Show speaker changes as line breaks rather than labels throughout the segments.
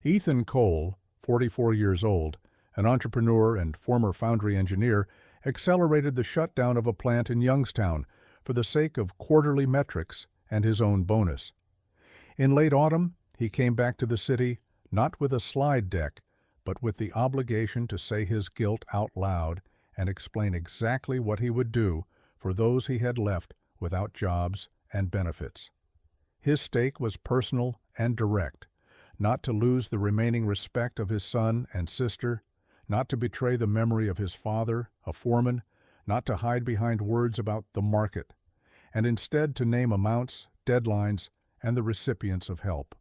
Ethan Cole, 44 years old, an entrepreneur and former foundry engineer, accelerated the shutdown of a plant in Youngstown for the sake of quarterly metrics and his own bonus. In late autumn, he came back to the city not with a slide deck, but with the obligation to say his guilt out loud and explain exactly what he would do for those he had left without jobs and benefits. His stake was personal and direct: not to lose the remaining respect of his son and sister, not to betray the memory of his father, a foreman, not to hide behind words about the market, and instead to name amounts, deadlines, and the recipients of help.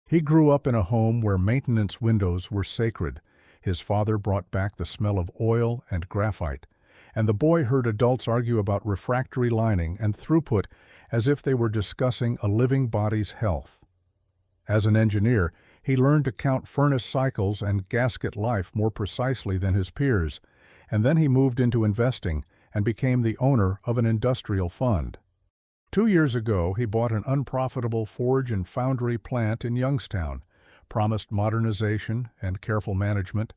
He grew up in a home where maintenance windows were sacred. His father brought back the smell of oil and graphite, and the boy heard adults argue about refractory lining and throughput as if they were discussing a living body's health. As an engineer, he learned to count furnace cycles and gasket life more precisely than his peers, and then he moved into investing and became the owner of an industrial fund. 2 years ago, he bought an unprofitable forge and foundry plant in Youngstown, promised modernization and careful management,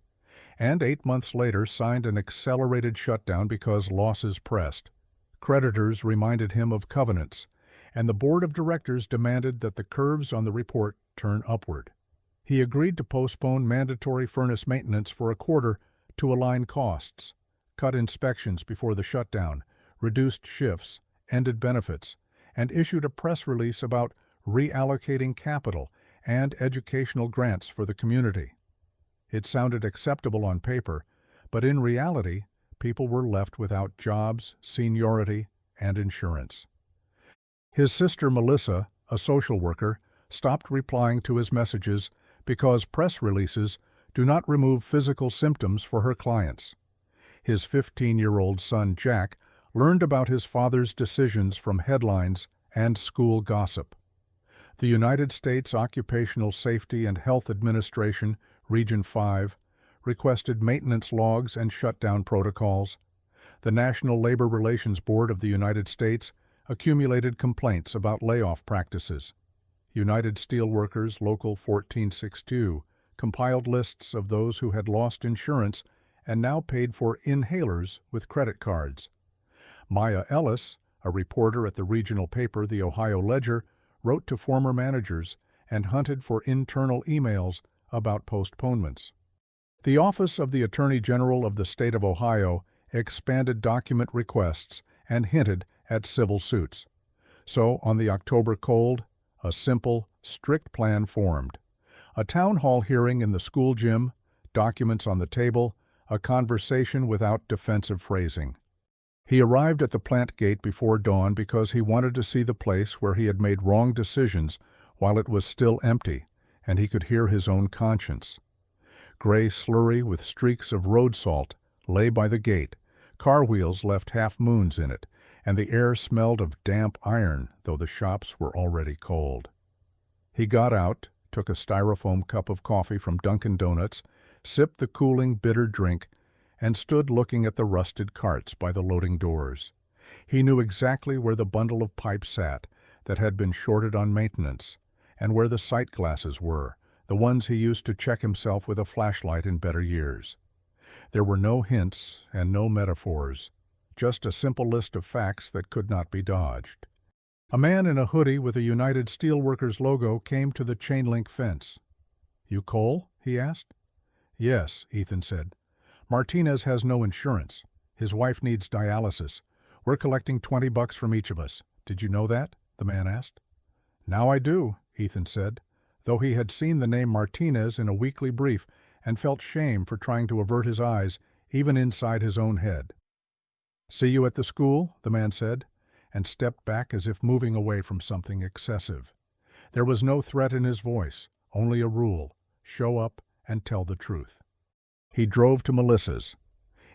and 8 months later signed an accelerated shutdown because losses pressed. Creditors reminded him of covenants, and the board of directors demanded that the curves on the report turn upward. He agreed to postpone mandatory furnace maintenance for a quarter to align costs, cut inspections before the shutdown, reduced shifts, ended benefits, and issued a press release about reallocating capital and educational grants for the community. It sounded acceptable on paper, but in reality, people were left without jobs, seniority, and insurance. His sister Melissa, a social worker, stopped replying to his messages because press releases do not remove physical symptoms for her clients. His 15-year-old son Jack learned about his father's decisions from headlines and school gossip. The United States Occupational Safety and Health Administration, Region 5, requested maintenance logs and shutdown protocols. The National Labor Relations Board of the United States accumulated complaints about layoff practices. United Steelworkers Local 1462 compiled lists of those who had lost insurance and now paid for inhalers with credit cards. Maya Ellis, a reporter at the regional paper The Ohio Ledger, wrote to former managers and hunted for internal emails about postponements. The Office of the Attorney General of the State of Ohio expanded document requests and hinted at civil suits. So, on the October cold, a simple, strict plan formed. A town hall hearing in the school gym, documents on the table, a conversation without defensive phrasing. He arrived at the plant gate before dawn because he wanted to see the place where he had made wrong decisions while it was still empty, and he could hear his own conscience. Gray slurry with streaks of road salt lay by the gate. Car wheels left half-moons in it, and the air smelled of damp iron, though the shops were already cold. He got out, took a styrofoam cup of coffee from Dunkin' Donuts, sipped the cooling, bitter drink, and stood looking at the rusted carts by the loading doors. He knew exactly where the bundle of pipe sat that had been shorted on maintenance, and where the sight glasses were, the ones he used to check himself with a flashlight in better years. There were no hints and no metaphors, just a simple list of facts that could not be dodged. A man in a hoodie with a United Steelworkers logo came to the chain-link fence. "You Cole?" he asked. "Yes," Ethan said. "Martinez has no insurance. His wife needs dialysis. We're collecting $20 from each of us. Did you know that?" the man asked. "Now I do," Ethan said, though he had seen the name Martinez in a weekly brief and felt shame for trying to avert his eyes, even inside his own head. "See you at the school," the man said, and stepped back as if moving away from something excessive. There was no threat in his voice, only a rule: show up and tell the truth. He drove to Melissa's.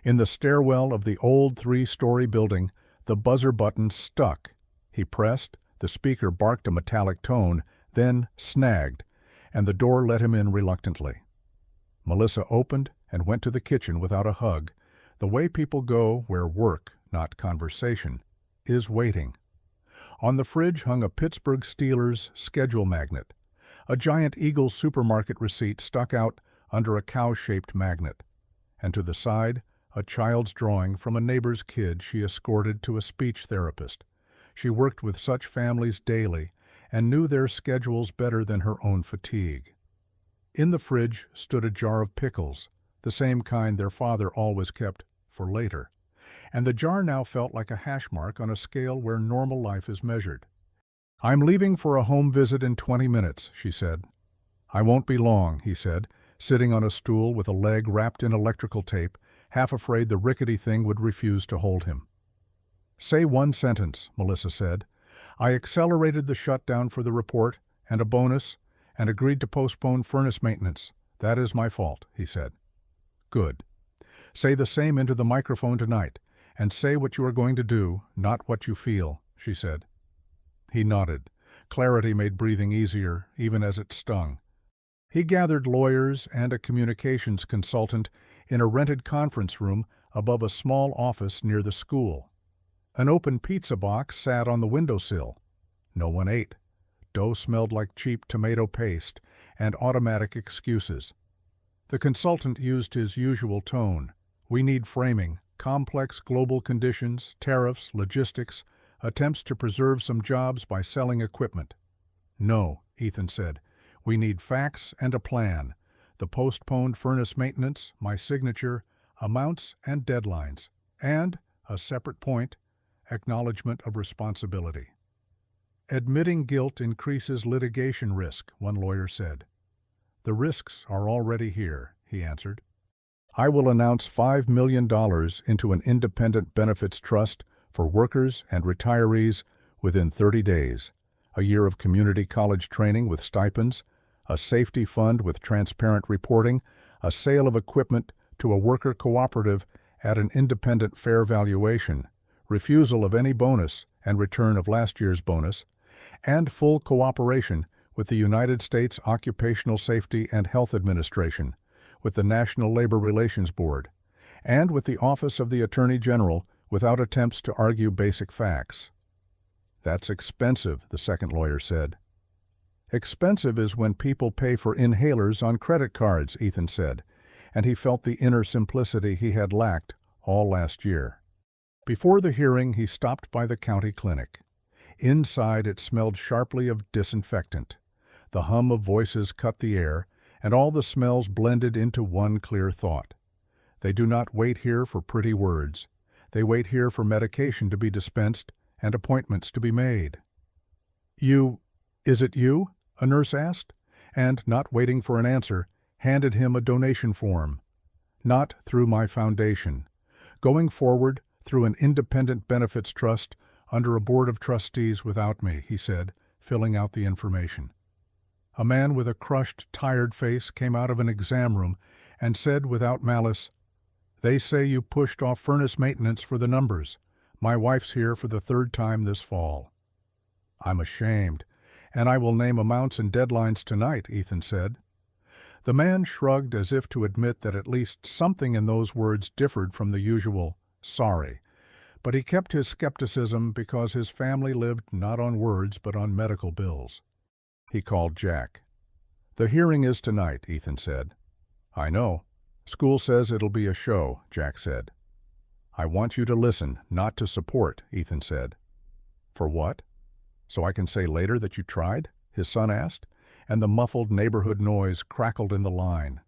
In the stairwell of the old 3-story building, the buzzer button stuck. He pressed, the speaker barked a metallic tone, then snagged, and the door let him in reluctantly. Melissa opened and went to the kitchen without a hug, the way people go where work, not conversation, is waiting. On the fridge hung a Pittsburgh Steelers schedule magnet. A giant Eagle supermarket receipt stuck out under a cow-shaped magnet, and to the side, a child's drawing from a neighbor's kid she escorted to a speech therapist. She worked with such families daily and knew their schedules better than her own fatigue. In the fridge stood a jar of pickles, the same kind their father always kept for later, and the jar now felt like a hash mark on a scale where normal life is measured. "I'm leaving for a home visit in 20 minutes, she said. "I won't be long," he said, sitting on a stool with a leg wrapped in electrical tape, half afraid the rickety thing would refuse to hold him. "Say one sentence," Melissa said. "I accelerated the shutdown for the report and a bonus and agreed to postpone furnace maintenance. That is my fault," he said. "Good. Say the same into the microphone tonight, and say what you are going to do, not what you feel," she said. He nodded. Clarity made breathing easier, even as it stung. He gathered lawyers and a communications consultant in a rented conference room above a small office near the school. An open pizza box sat on the windowsill. No one ate. Dough smelled like cheap tomato paste and automatic excuses. The consultant used his usual tone. "We need framing, complex global conditions, tariffs, logistics, attempts to preserve some jobs by selling equipment." "No," Ethan said. "We need facts and a plan. The postponed furnace maintenance, my signature, amounts and deadlines, and, a separate point, acknowledgement of responsibility." "Admitting guilt increases litigation risk," one lawyer said. "The risks are already here," he answered. "I will announce $5 million into an independent benefits trust for workers and retirees within 30 days, a year of community college training with stipends, a safety fund with transparent reporting, a sale of equipment to a worker cooperative at an independent fair valuation, refusal of any bonus and return of last year's bonus, and full cooperation with the United States Occupational Safety and Health Administration, with the National Labor Relations Board, and with the Office of the Attorney General without attempts to argue basic facts." "That's expensive," the second lawyer said. "Expensive is when people pay for inhalers on credit cards," Ethan said, and he felt the inner simplicity he had lacked all last year. Before the hearing, he stopped by the county clinic. Inside, it smelled sharply of disinfectant. The hum of voices cut the air, and all the smells blended into one clear thought. They do not wait here for pretty words. They wait here for medication to be dispensed and appointments to be made. Is it you?" a nurse asked, and, not waiting for an answer, handed him a donation form. "Not through my foundation. Going forward, through an independent benefits trust under a board of trustees without me," he said, filling out the information. A man with a crushed, tired face came out of an exam room and said without malice, "They say you pushed off furnace maintenance for the numbers. My wife's here for the 3rd time this fall." "I'm ashamed, and I will name amounts and deadlines tonight," Ethan said. The man shrugged as if to admit that at least something in those words differed from the usual "sorry," but he kept his skepticism because his family lived not on words but on medical bills. He called Jack. "The hearing is tonight," Ethan said. "I know. School says it'll be a show," Jack said. "I want you to listen, not to support," Ethan said. "For what? So I can say later that you tried?" his son asked, and the muffled neighborhood noise crackled in the line.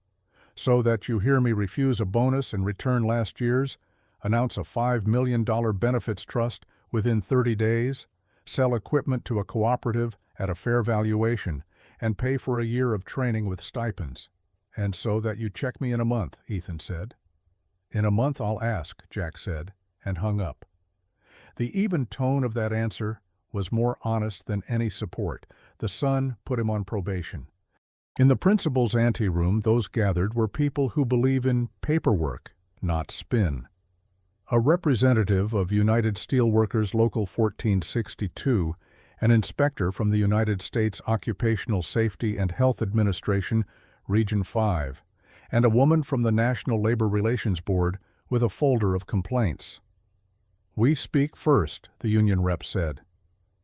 "So that you hear me refuse a bonus and return last year's, announce a $5 million benefits trust within 30 days, sell equipment to a cooperative at a fair valuation, and pay for a year of training with stipends. And so that you check me in a month," Ethan said. "In a month I'll ask," Jack said, and hung up. The even tone of that answer was more honest than any support. The son put him on probation. In the principal's anteroom, those gathered were people who believe in paperwork, not spin. A representative of United Steelworkers Local 1462, an inspector from the United States Occupational Safety and Health Administration, Region 5, and a woman from the National Labor Relations Board with a folder of complaints. "We speak first," the union rep said.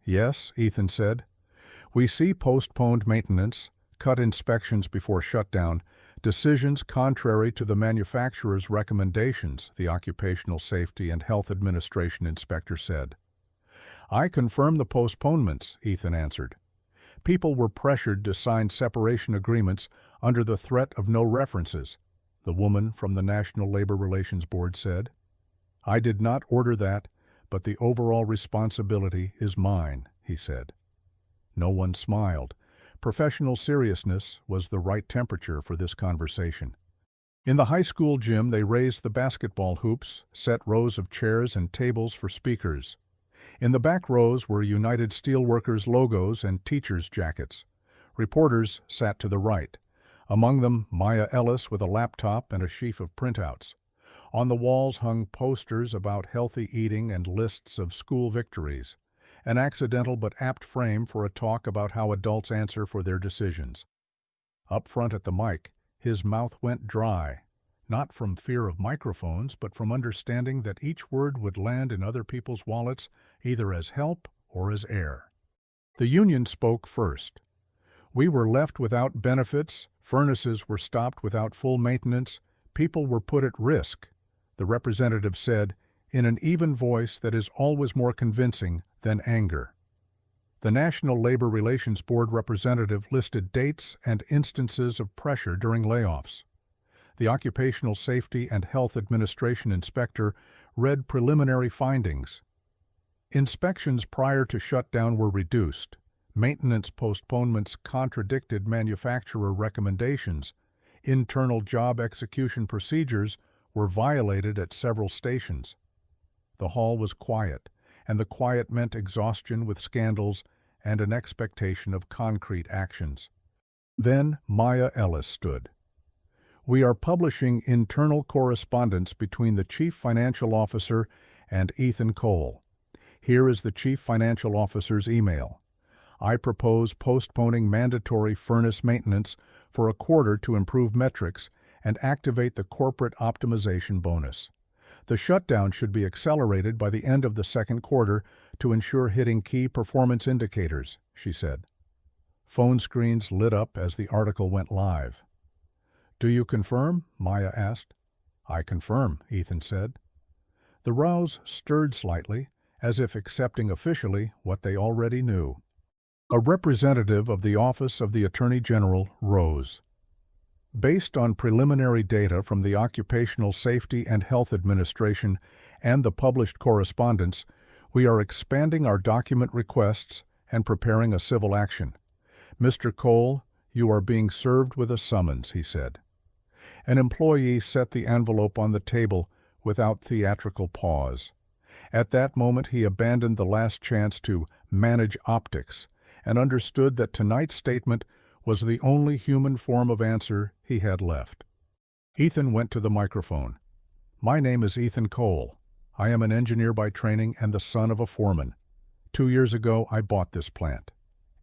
"Yes," Ethan said. "We see postponed maintenance, cut inspections before shutdown, decisions contrary to the manufacturer's recommendations, the Occupational Safety and Health Administration inspector said. I confirm the postponements, Ethan answered. People were pressured to sign separation agreements under the threat of no references, the woman from the National Labor Relations Board said. I did not order that, but the overall responsibility is mine, he said. No one smiled. Professional seriousness was the right temperature for this conversation. In the high school gym, they raised the basketball hoops, set rows of chairs and tables for speakers. In the back rows were United Steelworkers logos and teachers' jackets. Reporters sat to the right, among them Maya Ellis with a laptop and a sheaf of printouts. On the walls hung posters about healthy eating and lists of school victories, an accidental but apt frame for a talk about how adults answer for their decisions. Up front at the mic, his mouth went dry, not from fear of microphones, but from understanding that each word would land in other people's wallets either as help or as air. The union spoke first. We were left without benefits, furnaces were stopped without full maintenance, people were put at risk, the representative said, in an even voice that is always more convincing than anger. The National Labor Relations Board representative listed dates and instances of pressure during layoffs. The Occupational Safety and Health Administration inspector read preliminary findings. Inspections prior to shutdown were reduced. Maintenance postponements contradicted manufacturer recommendations. Internal job execution procedures were violated at several stations. The hall was quiet, and the quiet meant exhaustion with scandals and an expectation of concrete actions. Then Maya Ellis stood. We are publishing internal correspondence between the Chief Financial Officer and Ethan Cole. Here is the Chief Financial Officer's email. I propose postponing mandatory furnace maintenance for a quarter to improve metrics and activate the corporate optimization bonus. The shutdown should be accelerated by the end of the second quarter to ensure hitting key performance indicators, she said. Phone screens lit up as the article went live. Do you confirm? Maya asked. I confirm, Ethan said. The rouse stirred slightly, as if accepting officially what they already knew. A representative of the Office of the Attorney General rose. Based on preliminary data from the Occupational Safety and Health Administration and the published correspondence, we are expanding our document requests and preparing a civil action. Mr. Cole, you are being served with a summons, he said. An employee set the envelope on the table without theatrical pause. At that moment he abandoned the last chance to manage optics and understood that tonight's statement was the only human form of answer he had left. Ethan went to the microphone. My name is Ethan Cole. I am an engineer by training and the son of a foreman. 2 years ago, I bought this plant.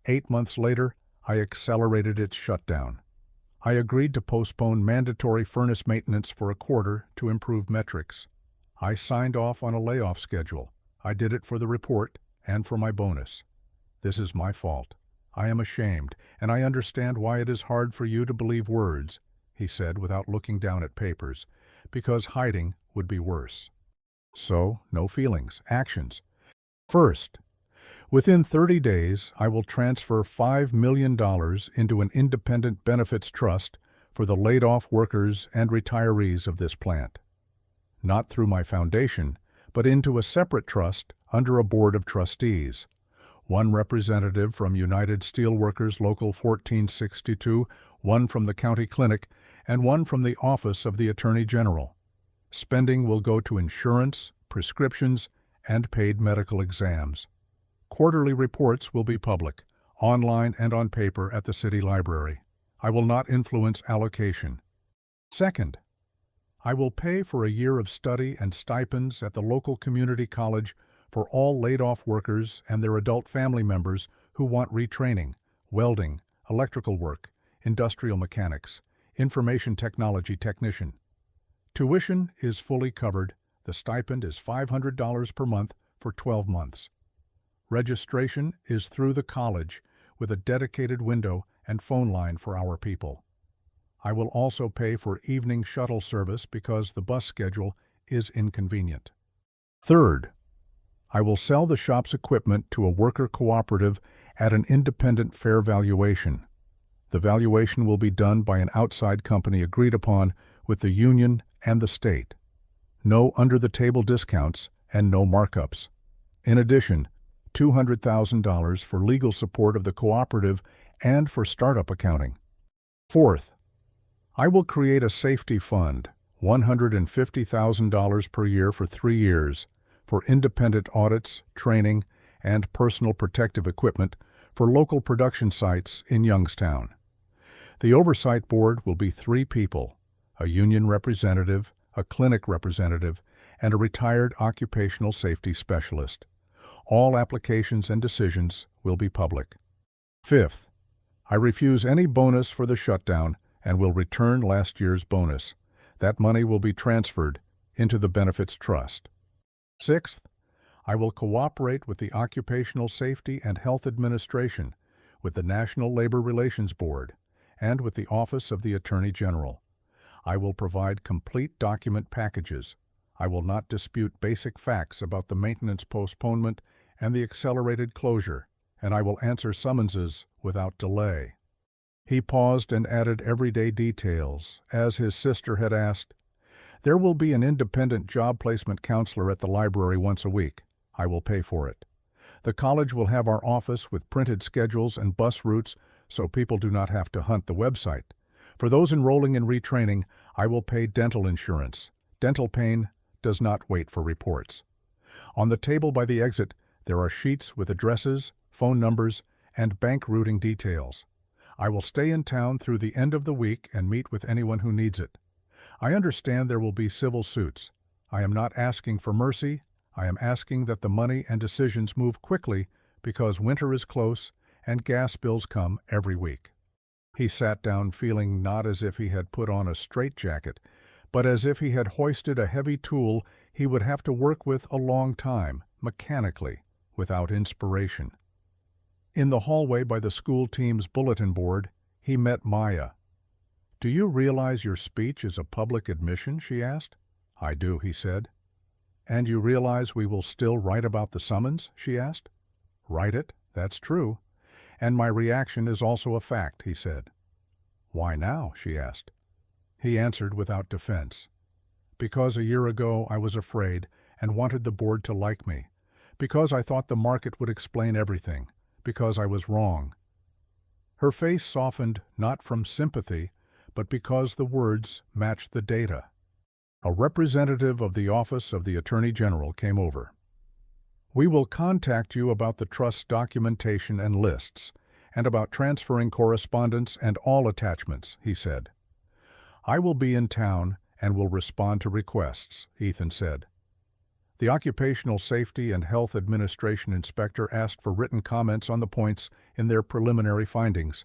8 months later, I accelerated its shutdown. I agreed to postpone mandatory furnace maintenance for a quarter to improve metrics. I signed off on a layoff schedule. I did it for the report and for my bonus. This is my fault. I am ashamed, and I understand why it is hard for you to believe words, he said without looking down at papers, because hiding would be worse. So, no feelings, actions. First, within 30 days, I will transfer $5 million into an independent benefits trust for the laid-off workers and retirees of this plant. Not through my foundation, but into a separate trust under a board of trustees. One representative from United Steelworkers Local 1462, one from the county clinic, and one from the Office of the Attorney General. Spending will go to insurance, prescriptions, and paid medical exams. Quarterly reports will be public, online and on paper at the city library. I will not influence allocation. Second, I will pay for a year of study and stipends at the local community college for all laid-off workers and their adult family members who want retraining, welding, electrical work, industrial mechanics, information technology technician. Tuition is fully covered. The stipend is $500 per month for 12 months. Registration is through the college with a dedicated window and phone line for our people. I will also pay for evening shuttle service because the bus schedule is inconvenient. Third, I will sell the shop's equipment to a worker cooperative at an independent fair valuation. The valuation will be done by an outside company agreed upon with the union and the state. No under-the-table discounts and no markups. In addition, $200,000 for legal support of the cooperative and for startup accounting. Fourth, I will create a safety fund, $150,000 per year for 3 years, for independent audits, training, and personal protective equipment for local production sites in Youngstown. The oversight board will be 3 people, a union representative, a clinic representative, and a retired occupational safety specialist. All applications and decisions will be public. Fifth, I refuse any bonus for the shutdown and will return last year's bonus. That money will be transferred into the benefits trust. Sixth, I will cooperate with the Occupational Safety and Health Administration, with the National Labor Relations Board, and with the Office of the Attorney General. I will provide complete document packages. I will not dispute basic facts about the maintenance postponement and the accelerated closure, and I will answer summonses without delay. He paused and added everyday details, as his sister had asked. There will be an independent job placement counselor at the library once a week. I will pay for it. The college will have our office with printed schedules and bus routes so people do not have to hunt the website. For those enrolling in retraining, I will pay dental insurance. Dental pain does not wait for reports. On the table by the exit, there are sheets with addresses, phone numbers, and bank routing details. I will stay in town through the end of the week and meet with anyone who needs it. I understand there will be civil suits. I am not asking for mercy. I am asking that the money and decisions move quickly because winter is close and gas bills come every week. He sat down feeling not as if he had put on a straitjacket, but as if he had hoisted a heavy tool he would have to work with a long time, mechanically, without inspiration. In the hallway by the school team's bulletin board, he met Maya. "Do you realize your speech is a public admission?" she asked. "I do," he said. "And you realize we will still write about the summons?" she asked. "Write it, that's true. And my reaction is also a fact," he said. "Why now?" she asked. He answered without defense. "Because a year ago I was afraid and wanted the board to like me. Because I thought the market would explain everything. Because I was wrong." Her face softened not from sympathy, but because the words matched the data. A representative of the Office of the Attorney General came over. "We will contact you about the trust's documentation and lists, and about transferring correspondence and all attachments," he said. "I will be in town and will respond to requests," Ethan said. The Occupational Safety and Health Administration inspector asked for written comments on the points in their preliminary findings.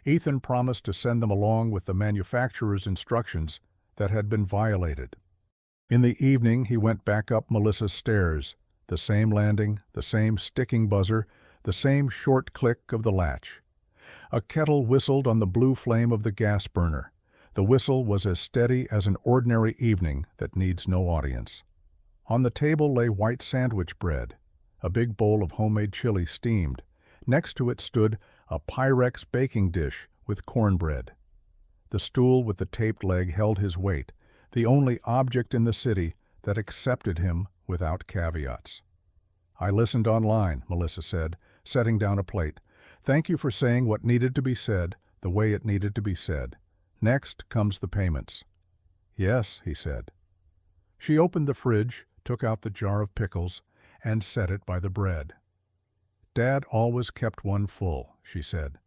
Ethan promised to send them along with the manufacturer's instructions that had been violated. In the evening he went back up Melissa's stairs, the same landing, the same sticking buzzer, the same short click of the latch. A kettle whistled on the blue flame of the gas burner. The whistle was as steady as an ordinary evening that needs no audience. On the table lay white sandwich bread. A big bowl of homemade chili steamed. Next to it stood a Pyrex baking dish with cornbread. The stool with the taped leg held his weight, the only object in the city that accepted him without caveats. "I listened online," Melissa said, setting down a plate. "Thank you for saying what needed to be said, the way it needed to be said. Next comes the payments." "Yes," he said. She opened the fridge, took out the jar of pickles, and set it by the bread. "Dad always kept one full," she said.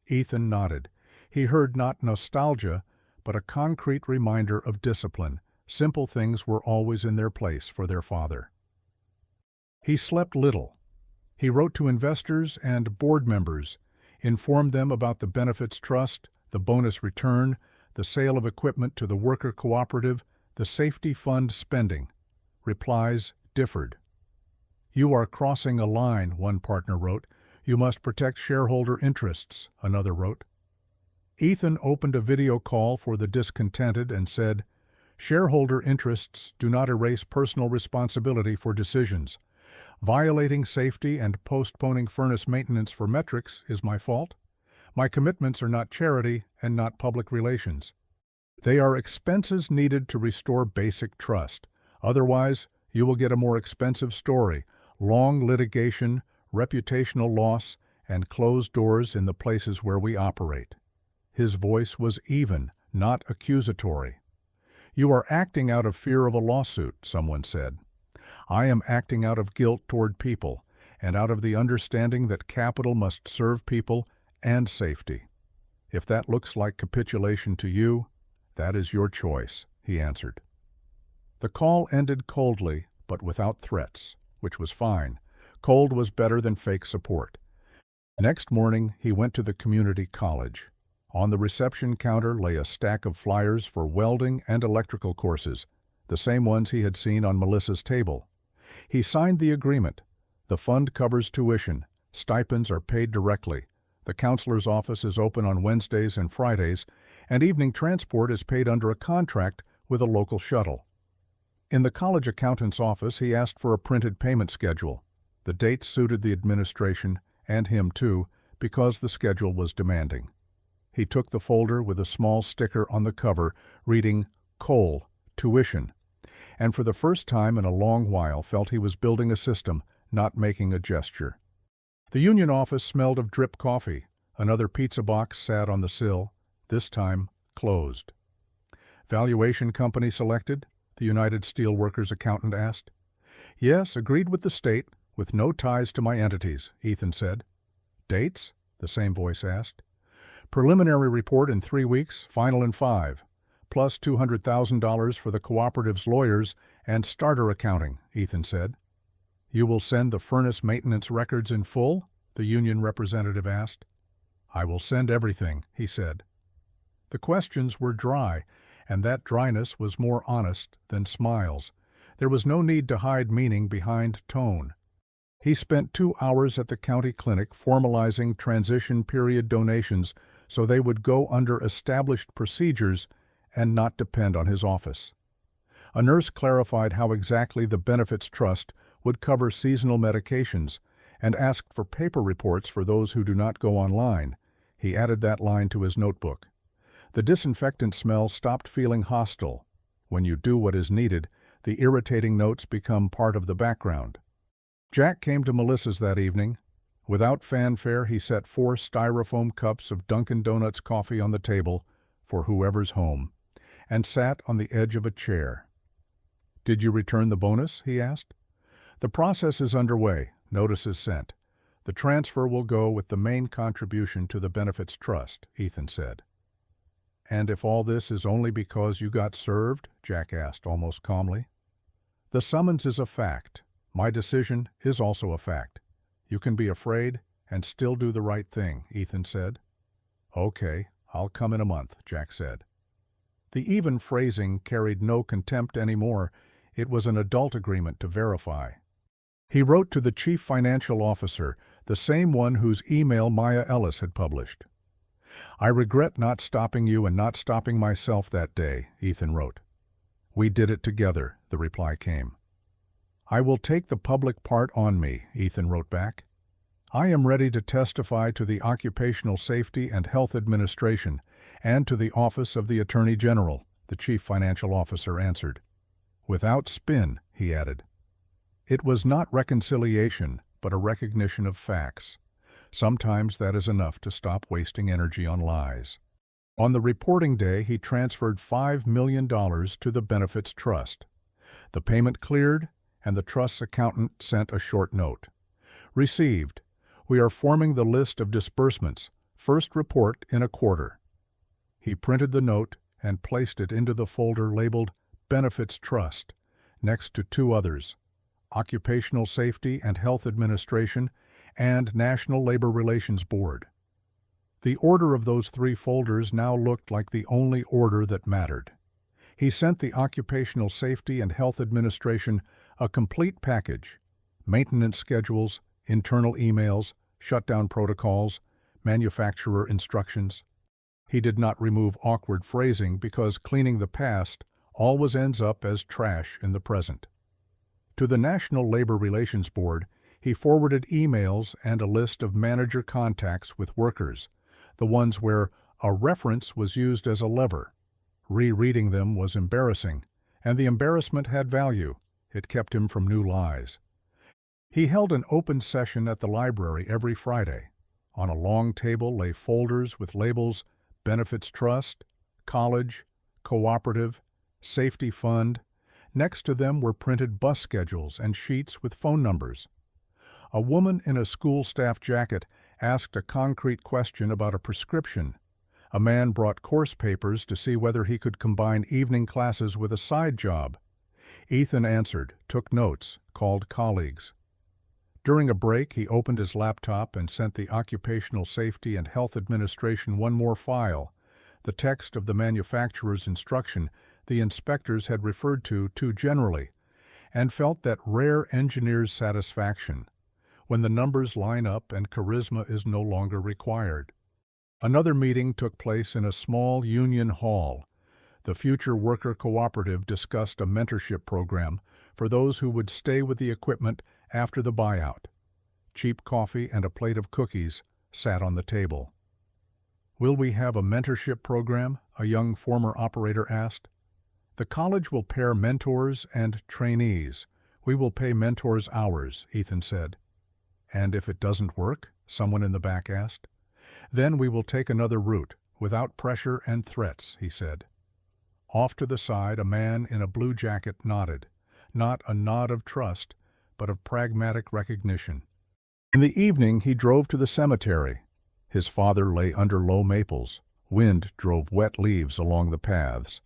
Ethan nodded. He heard not nostalgia, but a concrete reminder of discipline. Simple things were always in their place for their father. He slept little. He wrote to investors and board members, informed them about the benefits trust, the bonus return, the sale of equipment to the worker cooperative, the safety fund spending. Replies differed. "You are crossing a line," one partner wrote. You must protect shareholder interests, another wrote. Ethan opened a video call for the discontented and said, "Shareholder interests do not erase personal responsibility for decisions. Violating safety and postponing furnace maintenance for metrics is my fault. My commitments are not charity and not public relations. They are expenses needed to restore basic trust. Otherwise, you will get a more expensive story, long litigation, reputational loss, and closed doors in the places where we operate." His voice was even, not accusatory. "You are acting out of fear of a lawsuit," someone said. "I am acting out of guilt toward people, and out of the understanding that capital must serve people and safety. If that looks like capitulation to you, that is your choice," he answered. The call ended coldly, but without threats, which was fine. Cold was better than fake support. Next morning, he went to the community college. On the reception counter lay a stack of flyers for welding and electrical courses, the same ones he had seen on Melissa's table. He signed the agreement. The fund covers tuition. Stipends are paid directly. The counselor's office is open on Wednesdays and Fridays, and evening transport is paid under a contract with a local shuttle. In the college accountant's office, he asked for a printed payment schedule. The dates suited the administration, and him too, because the schedule was demanding. He took the folder with a small sticker on the cover reading "Coal, Tuition," and for the first time in a long while felt he was building a system, not making a gesture. The union office smelled of drip coffee. Another pizza box sat on the sill, this time closed. "Valuation company selected?" the United Steelworkers accountant asked. "Yes, agreed with the state, with no ties to my entities," Ethan said. "Dates?" the same voice asked. "Preliminary report in 3 weeks, final in 5, plus $200,000 for the cooperative's lawyers and starter accounting," Ethan said. "You will send the furnace maintenance records in full?" the union representative asked. "I will send everything," he said. The questions were dry, and that dryness was more honest than smiles. There was no need to hide meaning behind tone. He spent 2 hours at the county clinic formalizing transition period donations so they would go under established procedures and not depend on his office. A nurse clarified how exactly the benefits trust would cover seasonal medications and asked for paper reports for those who do not go online. He added that line to his notebook. The disinfectant smell stopped feeling hostile. When you do what is needed, the irritating notes become part of the background. Jack came to Melissa's that evening. Without fanfare, he set 4 styrofoam cups of Dunkin' Donuts coffee on the table for whoever's home, and sat on the edge of a chair. "Did you return the bonus?" he asked. "The process is underway. Notices sent. The transfer will go with the main contribution to the benefits trust," Ethan said. "And if all this is only because you got served?" Jack asked almost calmly. "The summons is a fact. My decision is also a fact. You can be afraid and still do the right thing," Ethan said. "Okay, I'll come in a month," Jack said. The even phrasing carried no contempt anymore. It was an adult agreement to verify. He wrote to the chief financial officer, the same one whose email Maya Ellis had published. "I regret not stopping you and not stopping myself that day," Ethan wrote. "We did it together," the reply came. "I will take the public part on me," Ethan wrote back. "I am ready to testify to the Occupational Safety and Health Administration and to the Office of the Attorney General," the chief financial officer answered. "Without spin," he added. It was not reconciliation, but a recognition of facts. Sometimes that is enough to stop wasting energy on lies. On the reporting day, he transferred $5 million to the Benefits Trust. The payment cleared, and the trust's accountant sent a short note. "Received. We are forming the list of disbursements. First report in a quarter." He printed the note and placed it into the folder labeled Benefits Trust, next to 2 others, Occupational Safety and Health Administration and National Labor Relations Board. The order of those 3 folders now looked like the only order that mattered. He sent the Occupational Safety and Health Administration a complete package, maintenance schedules, internal emails, shutdown protocols, manufacturer instructions. He did not remove awkward phrasing because cleaning the past always ends up as trash in the present. To the National Labor Relations Board, he forwarded emails and a list of manager contacts with workers, the ones where a reference was used as a lever. Rereading them was embarrassing, and the embarrassment had value. It kept him from new lies. He held an open session at the library every Friday. On a long table lay folders with labels Benefits Trust, College, Cooperative, Safety Fund. Next to them were printed bus schedules and sheets with phone numbers. A woman in a school staff jacket asked a concrete question about a prescription. A man brought course papers to see whether he could combine evening classes with a side job. Ethan answered, took notes, called colleagues. During a break, he opened his laptop and sent the Occupational Safety and Health Administration one more file, the text of the manufacturer's instruction the inspectors had referred to too generally, and felt that rare engineer's satisfaction when the numbers line up and charisma is no longer required. Another meeting took place in a small union hall. The Future Worker Cooperative discussed a mentorship program for those who would stay with the equipment after the buyout. Cheap coffee and a plate of cookies sat on the table. "Will we have a mentorship program?" a young former operator asked. "The college will pair mentors and trainees. We will pay mentors hours," Ethan said. "And if it doesn't work?" someone in the back asked. "Then we will take another route, without pressure and threats," he said. Off to the side, a man in a blue jacket nodded, not a nod of trust, but of pragmatic recognition. In the evening, he drove to the cemetery. His father lay under low maples. Wind drove wet leaves along the paths.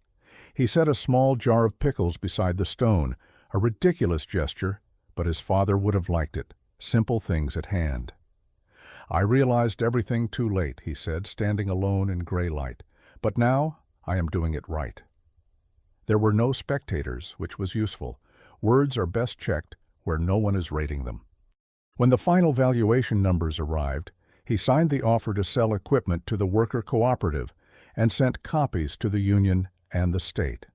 He set a small jar of pickles beside the stone, a ridiculous gesture, but his father would have liked it. Simple things at hand. "I realized everything too late," he said, standing alone in gray light. "But now I am doing it right." There were no spectators, which was useful. Words are best checked where no one is rating them. When the final valuation numbers arrived, he signed the offer to sell equipment to the worker cooperative and sent copies to the union and the state.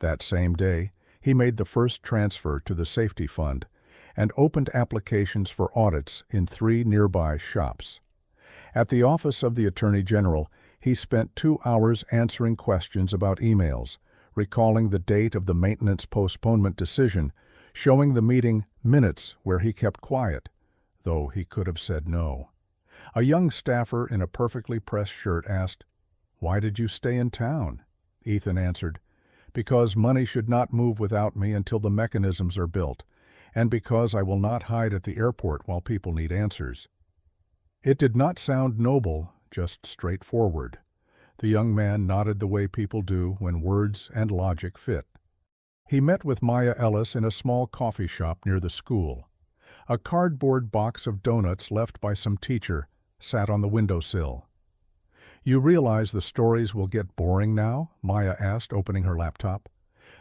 That same day, he made the first transfer to the safety fund and opened applications for audits in 3 nearby shops. At the office of the Attorney General, he spent 2 hours answering questions about emails, recalling the date of the maintenance postponement decision, showing the meeting minutes where he kept quiet, though he could have said no. A young staffer in a perfectly pressed shirt asked, "Why did you stay in town?" Ethan answered, "Because money should not move without me until the mechanisms are built, and because I will not hide at the airport while people need answers." It did not sound noble, just straightforward. The young man nodded the way people do when words and logic fit. He met with Maya Ellis in a small coffee shop near the school. A cardboard box of donuts left by some teacher sat on the windowsill. "You realize the stories will get boring now?" Maya asked, opening her laptop.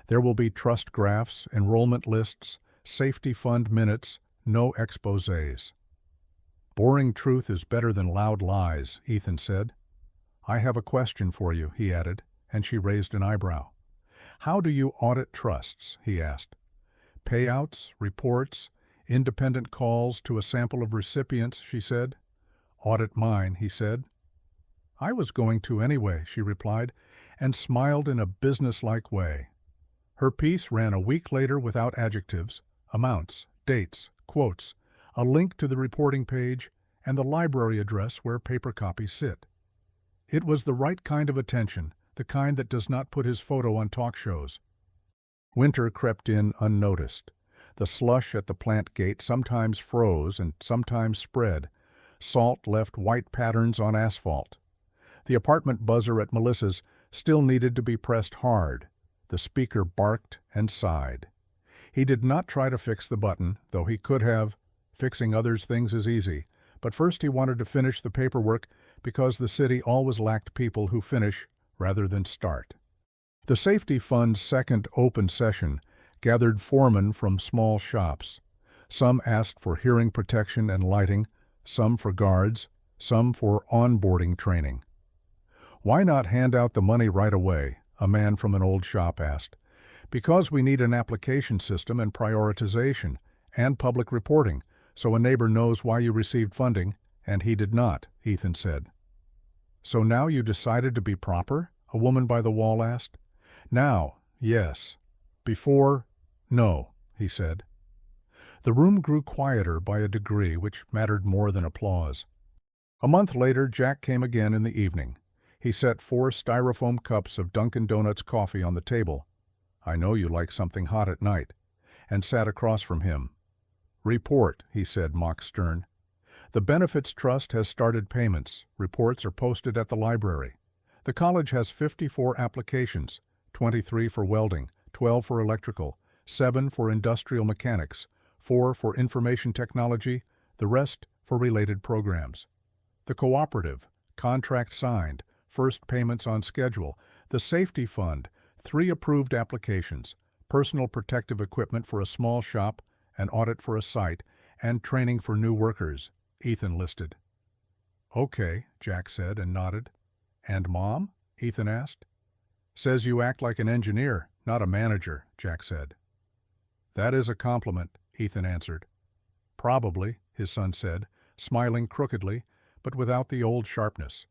"There will be trust graphs, enrollment lists, safety fund minutes, no exposés." "Boring truth is better than loud lies," Ethan said. "I have a question for you," he added, and she raised an eyebrow. "How do you audit trusts?" he asked. "Payouts, reports, independent calls to a sample of recipients," she said. "Audit mine," he said. "I was going to anyway," she replied, and smiled in a businesslike way. Her piece ran a week later without adjectives, amounts, dates, quotes, a link to the reporting page, and the library address where paper copies sit. It was the right kind of attention, the kind that does not put his photo on talk shows. Winter crept in unnoticed. The slush at the plant gate sometimes froze and sometimes spread. Salt left white patterns on asphalt. The apartment buzzer at Melissa's still needed to be pressed hard. The speaker barked and sighed. He did not try to fix the button, though he could have. Fixing others' things is easy. But first he wanted to finish the paperwork because the city always lacked people who finish rather than start. The Safety Fund's second open session gathered foremen from small shops. Some asked for hearing protection and lighting, some for guards, some for onboarding training. "Why not hand out the money right away?" a man from an old shop asked. "Because we need an application system and prioritization, and public reporting, so a neighbor knows why you received funding, and he did not," Ethan said. "So now you decided to be proper?" a woman by the wall asked. "Now, yes. Before, no," he said. The room grew quieter by a degree which mattered more than applause. A month later, Jack came again in the evening. He set 4 styrofoam cups of Dunkin' Donuts coffee on the table. "I know you like something hot at night," and sat across from him. "Report," he said, mock stern. "The Benefits Trust has started payments. Reports are posted at the library. The college has 54 applications, 23 for welding, 12 for electrical, 7 for industrial mechanics, 4 for information technology, the rest for related programs. The cooperative, contract signed, first payments on schedule, the safety fund, 3 approved applications, personal protective equipment for a small shop, an audit for a site, and training for new workers," Ethan listed. "Okay," Jack said and nodded. "And Mom?" Ethan asked. "Says you act like an engineer, not a manager," Jack said. "That is a compliment," Ethan answered. "Probably," his son said, smiling crookedly, but without the old sharpness.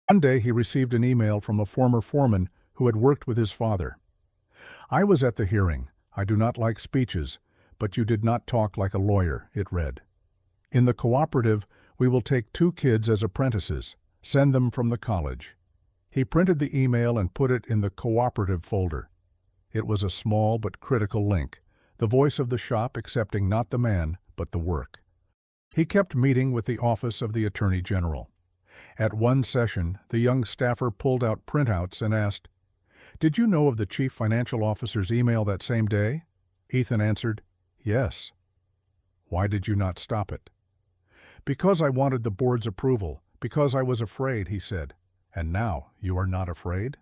One day he received an email from a former foreman who had worked with his father. "I was at the hearing. I do not like speeches, but you did not talk like a lawyer," it read. "In the cooperative, we will take 2 kids as apprentices. Send them from the college." He printed the email and put it in the cooperative folder. It was a small but critical link, the voice of the shop accepting not the man, but the work. He kept meeting with the Office of the Attorney General. At one session, the young staffer pulled out printouts and asked, "Did you know of the Chief Financial Officer's email that same day?" Ethan answered, "Yes." "Why did you not stop it?" "Because I wanted the board's approval, because I was afraid," he said. "And now you are not afraid?"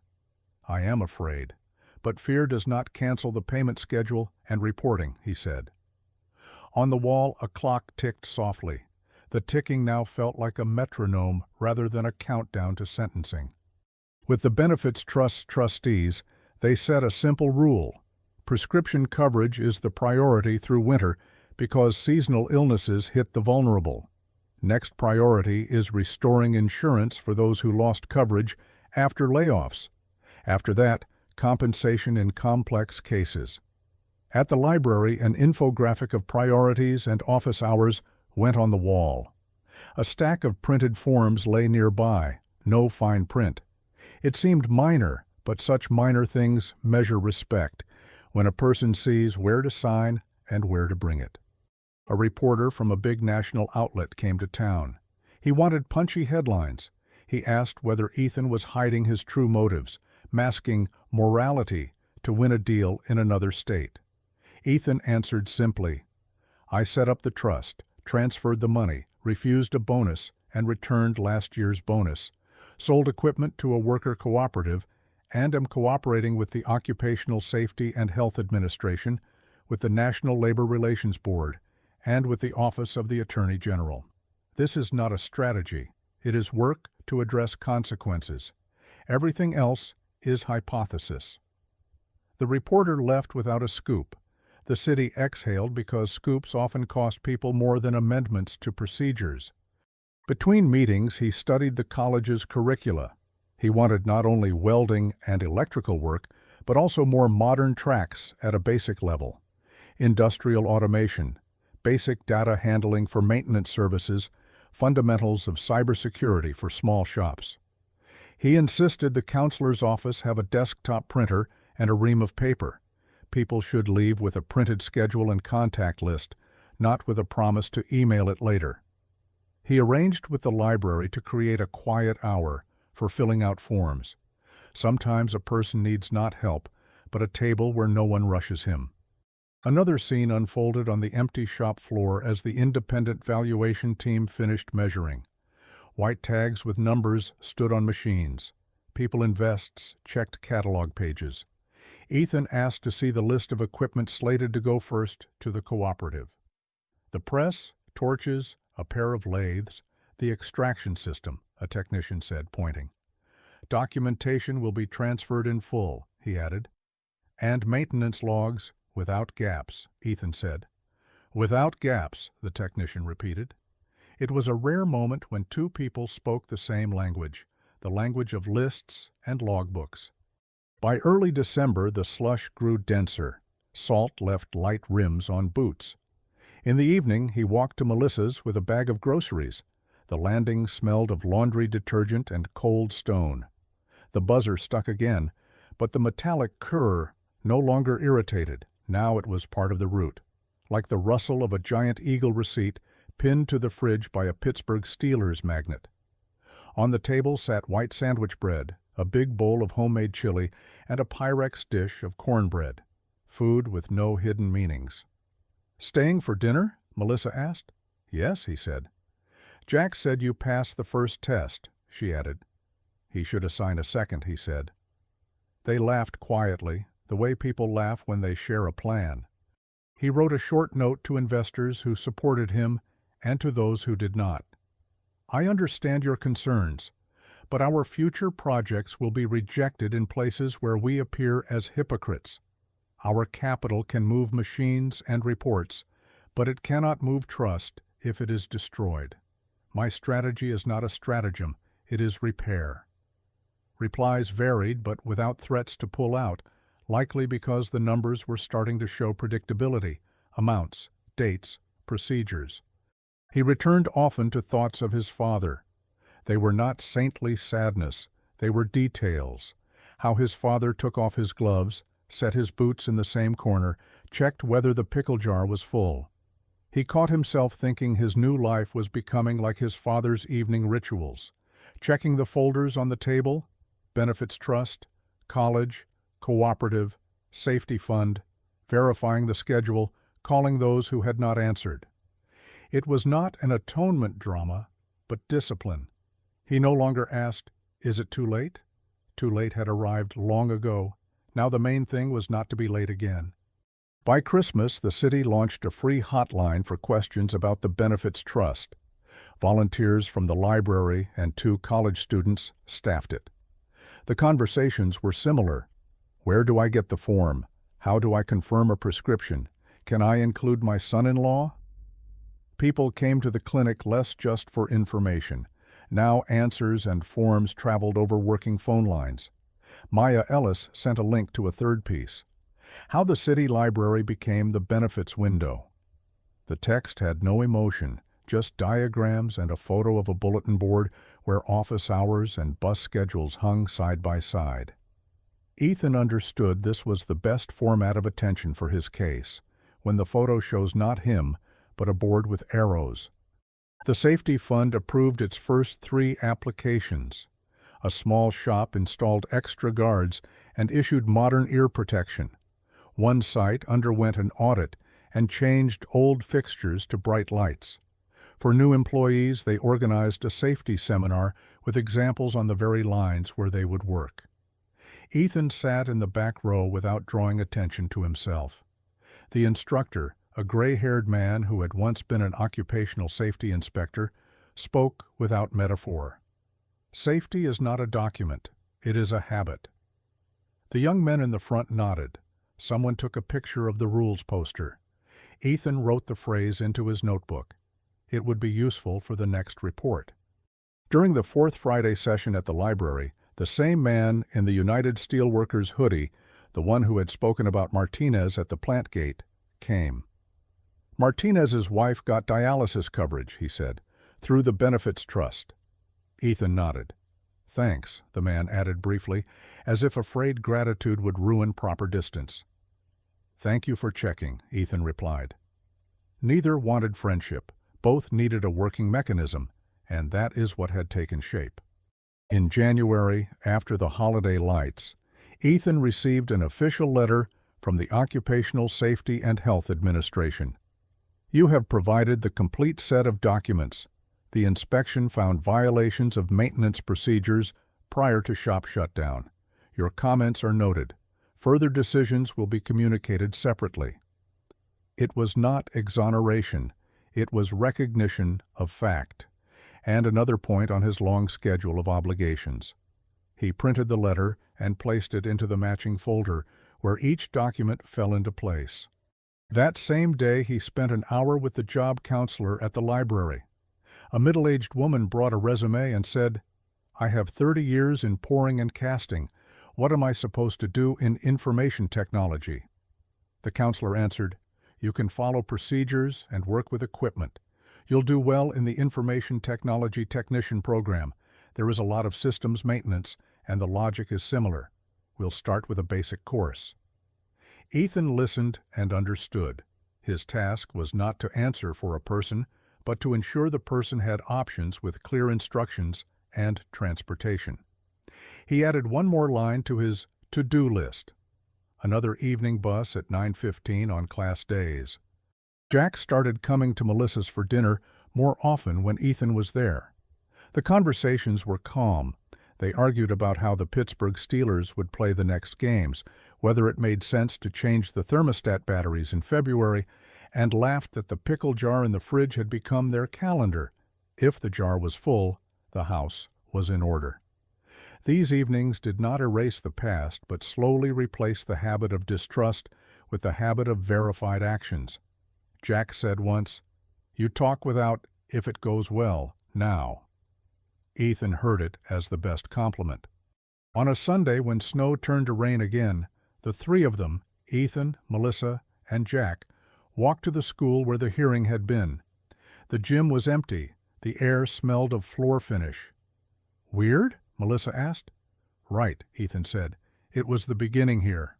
"I am afraid, but fear does not cancel the payment schedule and reporting," he said. On the wall, a clock ticked softly. The ticking now felt like a metronome rather than a countdown to sentencing. With the Benefits Trust trustees, they set a simple rule. Prescription coverage is the priority through winter because seasonal illnesses hit the vulnerable. Next priority is restoring insurance for those who lost coverage after layoffs. After that, compensation in complex cases. At the library, an infographic of priorities and office hours went on the wall. A stack of printed forms lay nearby, no fine print. It seemed minor, but such minor things measure respect when a person sees where to sign and where to bring it. A reporter from a big national outlet came to town. He wanted punchy headlines. He asked whether Ethan was hiding his true motives, masking morality to win a deal in another state. Ethan answered simply, "I set up the trust, transferred the money, refused a bonus, and returned last year's bonus, sold equipment to a worker cooperative, and am cooperating with the Occupational Safety and Health Administration, with the National Labor Relations Board, and with the Office of the Attorney General. This is not a strategy. It is work to address consequences. Everything else is hypothesis." The reporter left without a scoop. The city exhaled because scoops often cost people more than amendments to procedures. Between meetings, he studied the college's curricula. He wanted not only welding and electrical work, but also more modern tracks at a basic level. Industrial automation, basic data handling for maintenance services, fundamentals of cybersecurity for small shops. He insisted the counselor's office have a desktop printer and a ream of paper. People should leave with a printed schedule and contact list, not with a promise to email it later. He arranged with the library to create a quiet hour for filling out forms. Sometimes a person needs not help, but a table where no one rushes him. Another scene unfolded on the empty shop floor as the independent valuation team finished measuring. White tags with numbers stood on machines. People in vests checked catalog pages. Ethan asked to see the list of equipment slated to go first to the cooperative. The press, torches, A pair of lathes, the extraction system, a technician said, pointing. Documentation will be transferred in full, he added. And maintenance logs, without gaps, Ethan said. Without gaps, the technician repeated. It was a rare moment when two people spoke the same language, the language of lists and logbooks. By early December, the slush grew denser. Salt left light rims on boots. In the evening, he walked to Melissa's with a bag of groceries. The landing smelled of laundry detergent and cold stone. The buzzer stuck again, but the metallic curr no longer irritated. Now it was part of the route, like the rustle of a giant Eagle receipt pinned to the fridge by a Pittsburgh Steelers magnet. On the table sat white sandwich bread, a big bowl of homemade chili, and a Pyrex dish of cornbread. Food with no hidden meanings. "Staying for dinner?" Melissa asked. "Yes," he said. "Jack said you passed the first test," she added. "He should assign a second," he said. They laughed quietly, the way people laugh when they share a plan. He wrote a short note to investors who supported him and to those who did not. "I understand your concerns, but our future projects will be rejected in places where we appear as hypocrites. Our capital can move machines and reports, but it cannot move trust if it is destroyed. My strategy is not a stratagem, it is repair." Replies varied, but without threats to pull out, likely because the numbers were starting to show predictability, amounts, dates, procedures. He returned often to thoughts of his father. They were not saintly sadness, they were details. How his father took off his gloves, set his boots in the same corner, checked whether the pickle jar was full. He caught himself thinking his new life was becoming like his father's evening rituals, checking the folders on the table, benefits trust, college, cooperative, safety fund, verifying the schedule, calling those who had not answered. It was not an atonement drama, but discipline. He no longer asked, "Is it too late?" Too late had arrived long ago. Now the main thing was not to be late again. By Christmas, the city launched a free hotline for questions about the benefits trust. Volunteers from the library and 2 college students staffed it. The conversations were similar. Where do I get the form? How do I confirm a prescription? Can I include my son-in-law? People came to the clinic less just for information. Now answers and forms traveled over working phone lines. Maya Ellis sent a link to a third piece. How the city library became the benefits window. The text had no emotion, just diagrams and a photo of a bulletin board where office hours and bus schedules hung side by side. Ethan understood this was the best format of attention for his case, when the photo shows not him, but a board with arrows. The safety fund approved its first 3 applications. A small shop installed extra guards and issued modern ear protection. One site underwent an audit and changed old fixtures to bright lights. For new employees, they organized a safety seminar with examples on the very lines where they would work. Ethan sat in the back row without drawing attention to himself. The instructor, a gray-haired man who had once been an occupational safety inspector, spoke without metaphor. Safety is not a document, it is a habit. The young men in the front nodded. Someone took a picture of the rules poster. Ethan wrote the phrase into his notebook. It would be useful for the next report. During the 4th Friday session at the library, the same man in the United Steelworkers hoodie, the one who had spoken about Martinez at the plant gate, came. "Martinez's wife got dialysis coverage," he said, "through the Benefits Trust." Ethan nodded. "Thanks," the man added briefly, as if afraid gratitude would ruin proper distance. "Thank you for checking," Ethan replied. Neither wanted friendship. Both needed a working mechanism, and that is what had taken shape. In January, after the holiday lights, Ethan received an official letter from the Occupational Safety and Health Administration. "You have provided the complete set of documents. The inspection found violations of maintenance procedures prior to shop shutdown. Your comments are noted. Further decisions will be communicated separately." It was not exoneration. It was recognition of fact, and another point on his long schedule of obligations. He printed the letter and placed it into the matching folder, where each document fell into place. That same day he spent an hour with the job counselor at the library. A middle-aged woman brought a resume and said, "I have 30 years in pouring and casting. What am I supposed to do in information technology?" The counselor answered, "You can follow procedures and work with equipment. You'll do well in the information technology technician program. There is a lot of systems maintenance, and the logic is similar. We'll start with a basic course." Ethan listened and understood. His task was not to answer for a person, but to ensure the person had options with clear instructions and transportation. He added one more line to his to-do list: another evening bus at 9:15 on class days. Jack started coming to Melissa's for dinner more often when Ethan was there. The conversations were calm. They argued about how the Pittsburgh Steelers would play the next games, whether it made sense to change the thermostat batteries in February, and laughed that the pickle jar in the fridge had become their calendar. If the jar was full, the house was in order. These evenings did not erase the past, but slowly replaced the habit of distrust with the habit of verified actions. Jack said once, "You talk without 'if it goes well' now." Ethan heard it as the best compliment. On a Sunday when snow turned to rain again, the three of them, Ethan, Melissa, and Jack, walked to the school where the hearing had been. The gym was empty. The air smelled of floor finish. "Weird?" Melissa asked. "Right," Ethan said. "It was the beginning here."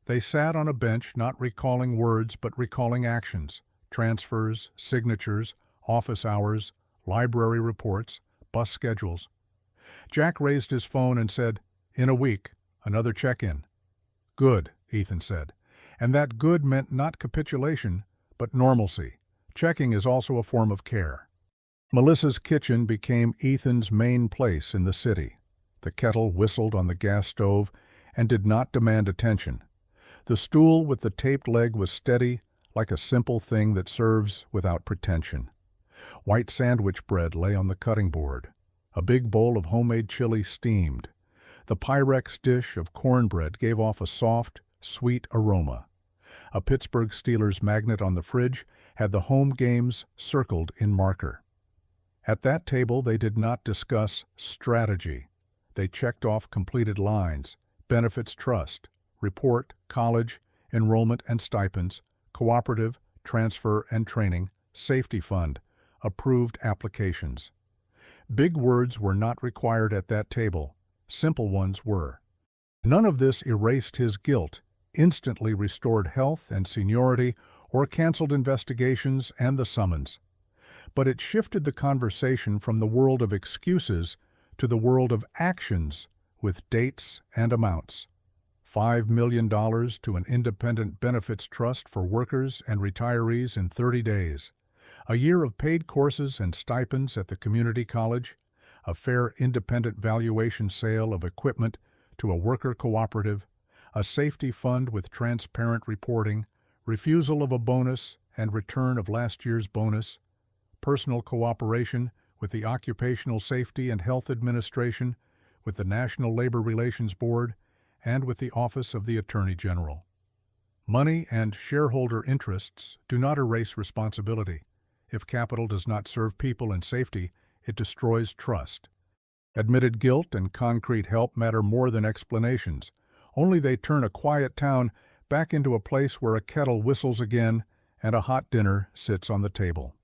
They sat on a bench, not recalling words but recalling actions: transfers, signatures, office hours, library reports, bus schedules. Jack raised his phone and said, "In a week, another check-in." "Good," Ethan said. And that good meant not capitulation, but normalcy. Checking is also a form of care. Melissa's kitchen became Ethan's main place in the city. The kettle whistled on the gas stove and did not demand attention. The stool with the taped leg was steady, like a simple thing that serves without pretension. White sandwich bread lay on the cutting board. A big bowl of homemade chili steamed. The Pyrex dish of cornbread gave off a soft, sweet aroma. A Pittsburgh Steelers magnet on the fridge had the home games circled in marker. At that table they did not discuss strategy. They checked off completed lines: benefits trust, report, college, enrollment and stipends, cooperative, transfer and training, safety fund, approved applications. Big words were not required at that table. Simple ones were. None of this erased his guilt, instantly restored health and seniority, or canceled investigations and the summons. But it shifted the conversation from the world of excuses to the world of actions with dates and amounts. $5 million to an independent benefits trust for workers and retirees in 30 days. A year of paid courses and stipends at the community college. A fair independent valuation sale of equipment to a worker cooperative. A safety fund with transparent reporting. Refusal of a bonus and return of last year's bonus. Personal cooperation with the Occupational Safety and Health Administration, with the National Labor Relations Board, and with the Office of the Attorney General. Money and shareholder interests do not erase responsibility. If capital does not serve people and safety, it destroys trust. Admitted guilt and concrete help matter more than explanations. Only they turn a quiet town back into a place where a kettle whistles again and a hot dinner sits on the table.